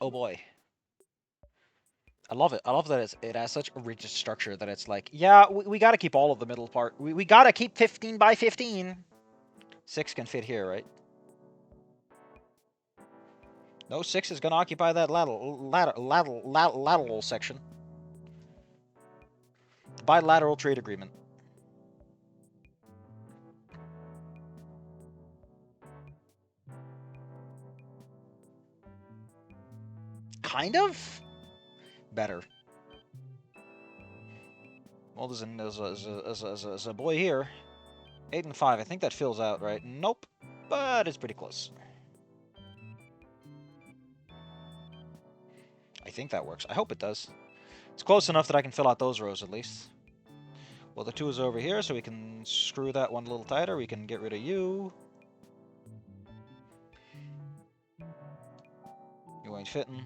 Oh boy. I love it. I love that it has such a rigid structure that it's like, yeah, we got to keep all of the middle part. We got to keep 15 by 15. 6 can fit here, right? No, 6 is going to occupy that lateral section. Bilateral trade agreement. Kind of? Better. Well, there's a boy here. 8 and 5. I think that fills out, right? Nope. But it's pretty close. I think that works. I hope it does. It's close enough that I can fill out those rows at least. Well, the 2 is over here, so we can screw that one a little tighter. We can get rid of you. You ain't fitting.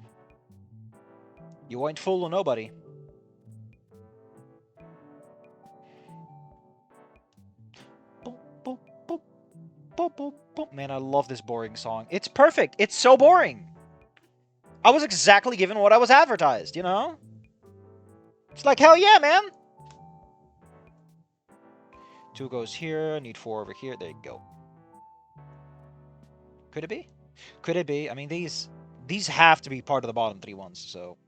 You ain't fooling nobody. Man, I love this boring song. It's perfect. It's so boring. I was exactly given what I was advertised, you know? It's like, hell yeah, man. 2 goes here. I need 4 over here. There you go. Could it be? Could it be? I mean, these have to be part of the bottom 3 ones, so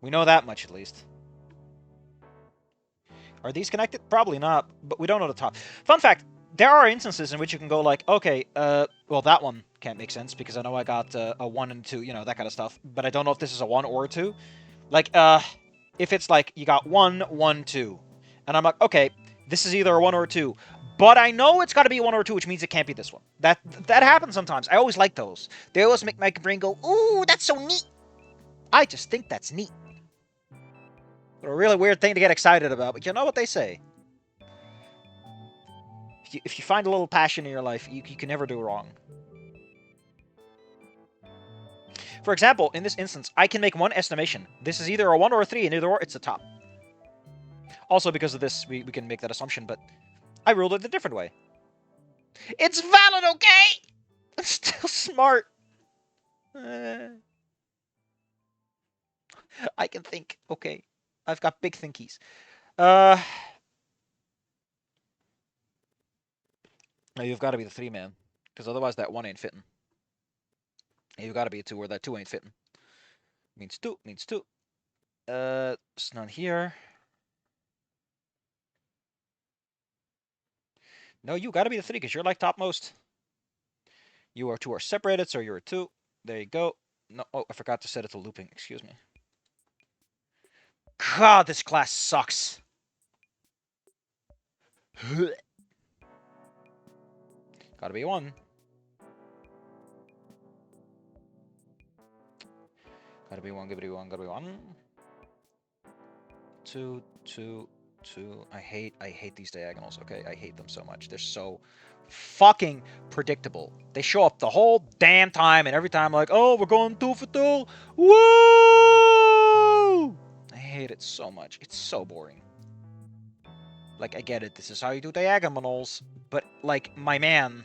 we know that much at least. Are these connected? Probably not, but we don't know the top. Fun fact, there are instances in which you can go like, okay, well, that one can't make sense because I know I got a 1 and 2, you know, that kind of stuff, but I don't know if this is a 1 or a 2. Like, if it's like, you got 1, 1, 2, and I'm like, okay, this is either a 1 or a 2, but I know it's got to be a 1 or a 2, which means it can't be this one. That happens sometimes. I always like those. They always make my brain go, ooh, that's so neat. I just think that's neat. A really weird thing to get excited about, but you know what they say. If you find a little passion in your life, you can never do wrong. For example, in this instance, I can make one estimation. This is either a 1 or a 3, and either or, it's the top. Also, because of this, we can make that assumption, but I ruled it a different way. It's valid, okay? I'm still smart. I can think. Okay. I've got big thinkies. Now you've got to be the 3-man, because otherwise that 1 ain't fitting. You've got to be a 2, or that 2 ain't fitting. Means 2, means 2. It's none here. No, you got to be the 3, because you're like topmost. You are 2 are separated, so you're a 2. There you go. No, oh, I forgot to set it to looping. Excuse me. God, this class sucks. Gotta be 1. Gotta be 1, gotta be 1, gotta be 1. 2, 2, 2. I hate these diagonals, okay? I hate them so much. They're so fucking predictable. They show up the whole damn time, and every time like, oh, we're going 2 for 2. Woo! I hate it so much. It's so boring. Like, I get it. This is how you do diagonals, but like, my man,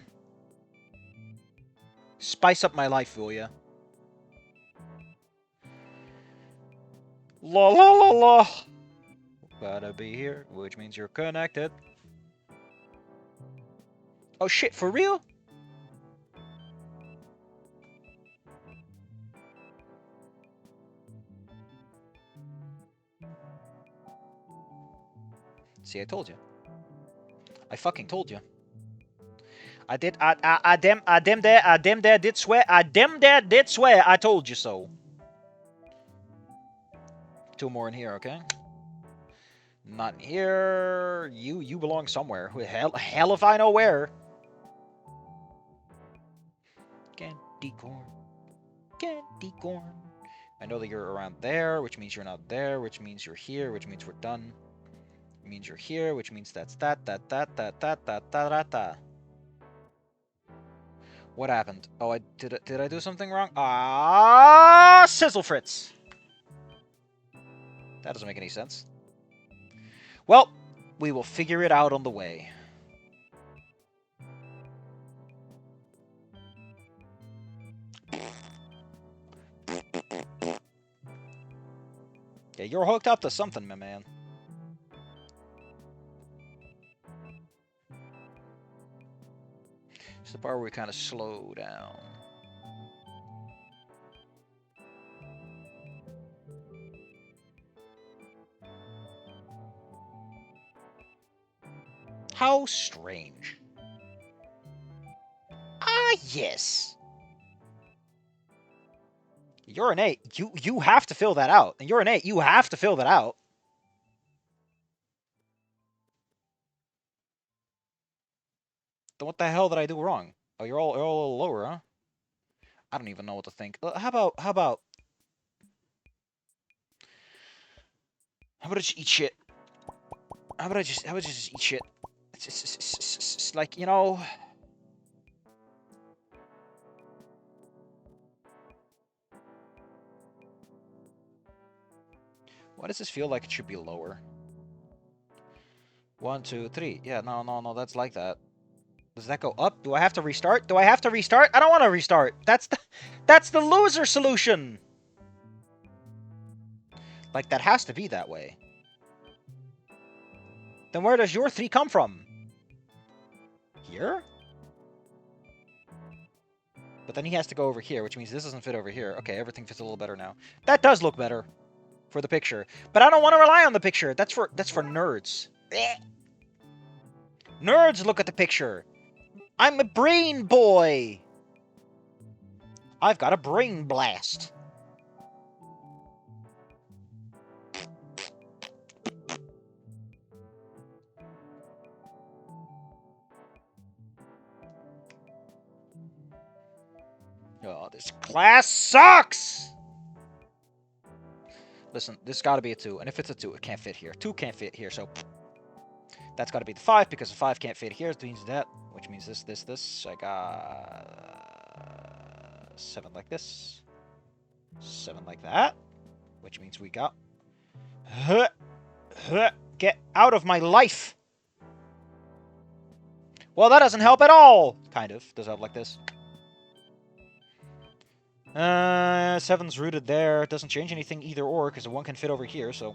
spice up my life, will ya? La la la la. Gotta be here, which means you're connected. Oh shit, for real? See, I told you. I fucking told you. I did. I dem there did swear. I dem there did swear. I told you so. 2 more in here, okay? Not in here. You belong somewhere. Hell if I know where. Candy corn. Candy corn. I know that you're around there, which means you're not there, which means you're here, which means we're done. It means you're here, which means that's that. What happened? Oh, did I do something wrong? Ah, sizzle fritz. That doesn't make any sense. Well, we will figure it out on the way. Yeah, you're hooked up to something, my man. It's the part where we kind of slow down. How strange. Ah, yes. You're an 8. You have to fill that out. And you're an 8. You have to fill that out. Then what the hell did I do wrong? Oh, you're all a little lower, huh? I don't even know what to think. How about I just eat shit? How about I just eat shit? It's like, you know. Why does this feel like it should be lower? 1, 2, 3. Yeah, no, that's like that. Does that go up? Do I have to restart? Do I have to restart? I don't want to restart. That's the loser solution. Like, that has to be that way. Then where does your 3 come from? Here? But then he has to go over here, which means this doesn't fit over here. Okay, everything fits a little better now. That does look better for the picture. But I don't want to rely on the picture. That's for nerds. Nerds look at the picture. I'm a brain boy. I've got a brain blast. Oh, this class sucks! Listen, this got to be a 2. And if it's a 2, it can't fit here. 2 can't fit here, so... That's got to be the 5, because the 5 can't fit here. It means that, which means this. I got... 7 like this. 7 like that. Which means we got... Get out of my life! Well, that doesn't help at all! Kind of. Does help like this. 7's rooted there. It doesn't change anything either or, because the 1 can fit over here, so...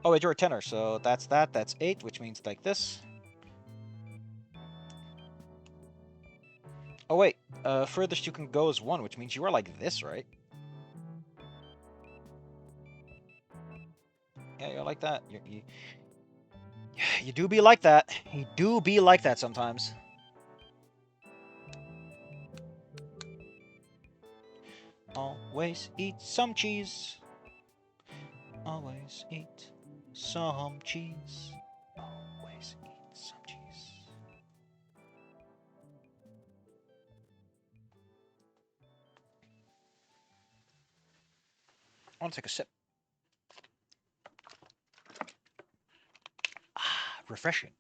Oh, wait, you're a 10er, so that's that. That's 8, which means like this. Oh, wait. Furthest you can go is 1, which means you are like this, right? Yeah, you're like that. You do be like that. You do be like that sometimes. Always eat some cheese. Always eat some cheese. Always eat some cheese. I want to take a sip. Refreshing.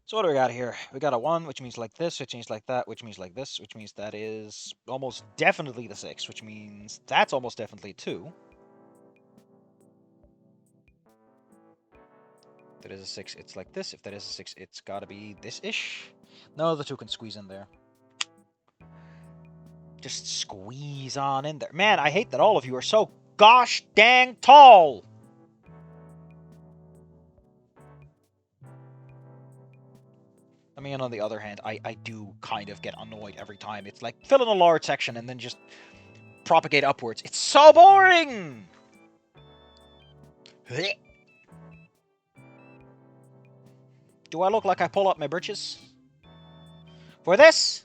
So what do we got here? We got a 1, which means like this, which means like that, which means like this, which means that is almost definitely the 6, which means that's almost definitely 2. If that is a 6, it's like this. If that is a 6, it's gotta be this-ish. No, the 2 can squeeze in there. Just squeeze on in there. Man, I hate that all of you are so gosh dang tall! I mean, on the other hand, I do kind of get annoyed every time. It's like, fill in a large section and then just propagate upwards. It's so boring! Do I look like I pull up my britches? For this?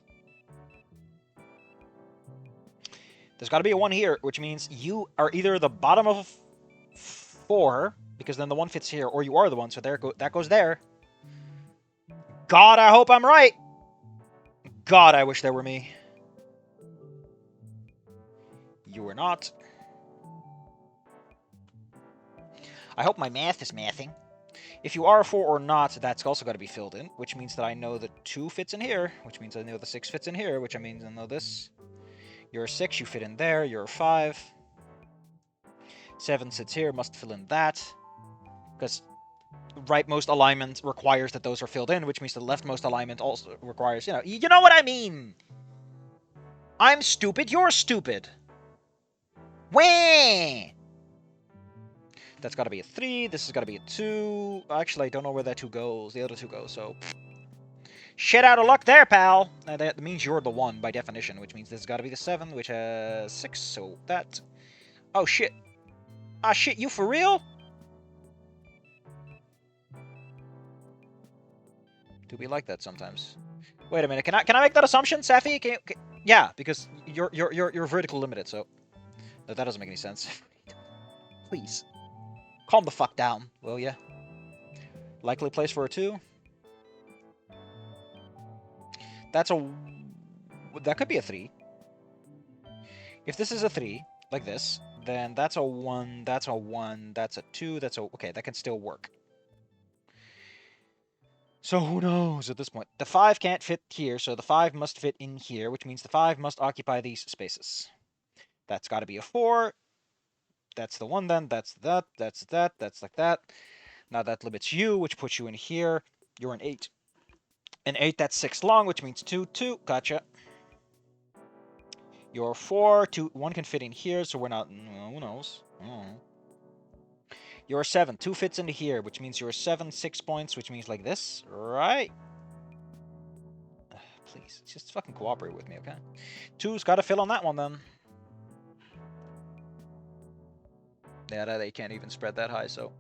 There's got to be a 1 here, which means you are either the bottom of 4, because then the 1 fits here, or you are the 1, so that goes there. God, I hope I'm right! God, I wish there were me. You were not. I hope my math is mathing. If you are a 4 or not, that's also got to be filled in, which means that I know the 2 fits in here, which means I know the 6 fits in here, which means I know this. You're a 6, you fit in there. You're a 5. 7 sits here, must fill in that. Because rightmost alignment requires that those are filled in, which means the leftmost alignment also requires, you know what I mean! I'm stupid, you're stupid! Wah! That's got to be a 3. This has got to be a 2. Actually, I don't know where that 2 goes. The other 2 go, so... Shit out of luck there, pal! That means you're the 1 by definition, which means this has got to be the 7, which has 6, so that... Oh, shit. Ah, shit, you for real? Do we like that sometimes? Wait a minute, can I make that assumption, Safi? Yeah, because you're vertical limited, so... That doesn't make any sense. Please. Calm the fuck down, will ya? Likely place for a 2? That's a... That could be a 3. If this is a 3, like this, then that's a 1, that's a 1, that's a 2, that's a... Okay, that can still work. So who knows at this point? The 5 can't fit here, so the 5 must fit in here, which means the 5 must occupy these spaces. That's got to be a 4. That's the 1 then, that's that, that's like that. Now that limits you, which puts you in here. You're an 8. An 8, that's 6 long, which means 2, 2. Gotcha. You're 4, 2, 1 can fit in here, so we're not... Who knows? You're 7, 2 fits into here, which means you're 7, 6 points, which means like this, right? Please, just fucking cooperate with me, okay? 2's got to fill on that one, then. Yeah, they can't even spread that high, so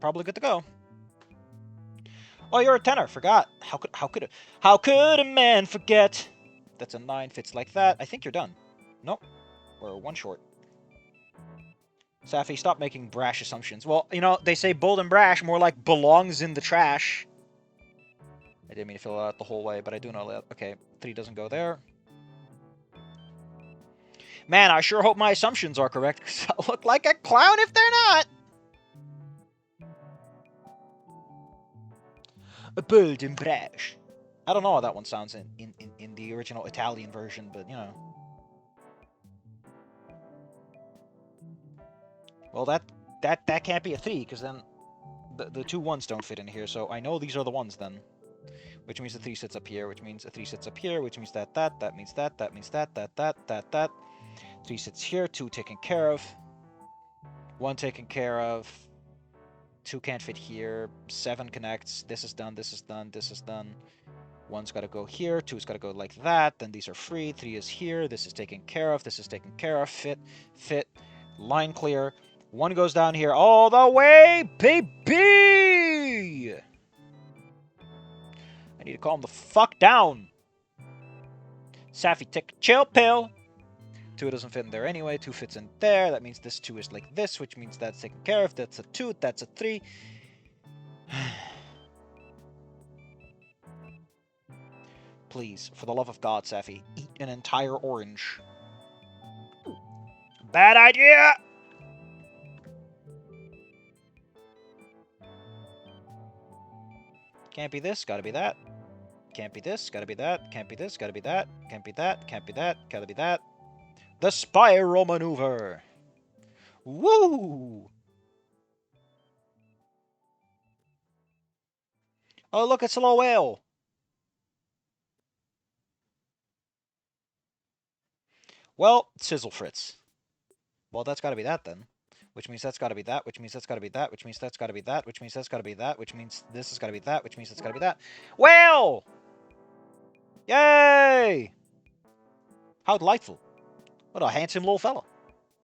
probably good to go. Oh, you're a 10er. Forgot. How could a man forget? That's a 9. Fits like that. I think you're done. Nope. We're 1 short. Safi, stop making brash assumptions. Well, you know, they say bold and brash, more like belongs in the trash. I didn't mean to fill it out the whole way, but I do know that. Okay, 3 doesn't go there. Man, I sure hope my assumptions are correct, because I'll look like a clown if they're not. Bold and brash. I don't know how that one sounds in the original Italian version, but, you know. Well, that can't be a 3, because then the 2 1s don't fit in here, so I know these are the ones then. Which means the 3 sits up here, which means a 3 sits up here, which means that means that means that. 3 sits here, 2 taken care of. 1 taken care of. 2 can't fit here. 7 connects. This is done, this is done, this is done. 1's got to go here, 2's got to go like that. Then these are free. 3 is here. This is taken care of. This is taken care of. Fit, fit. Line clear. 1 goes down here all the way, baby! I need to calm the fuck down. Safi, take a chill pill. 2 doesn't fit in there anyway. 2 fits in there. That means this 2 is like this, which means that's taken care of. That's a 2. That's a 3. Please, for the love of God, Safi, eat an entire orange. Bad idea! Can't be this, gotta be that. Can't be this, gotta be that. Can't be this, gotta be that. Can't be that, can't be that, gotta be that. The spiral maneuver! Woo! Oh, look, it's a slow whale! Well, sizzle fritz. Well, that's gotta be that then. Which means that's gotta be that, which means that's gotta be that, which means that's gotta be that, which means that's gotta be that, which means this has gotta be that, which means that's gotta be that. Whale! Yay! How delightful. What a handsome little fella.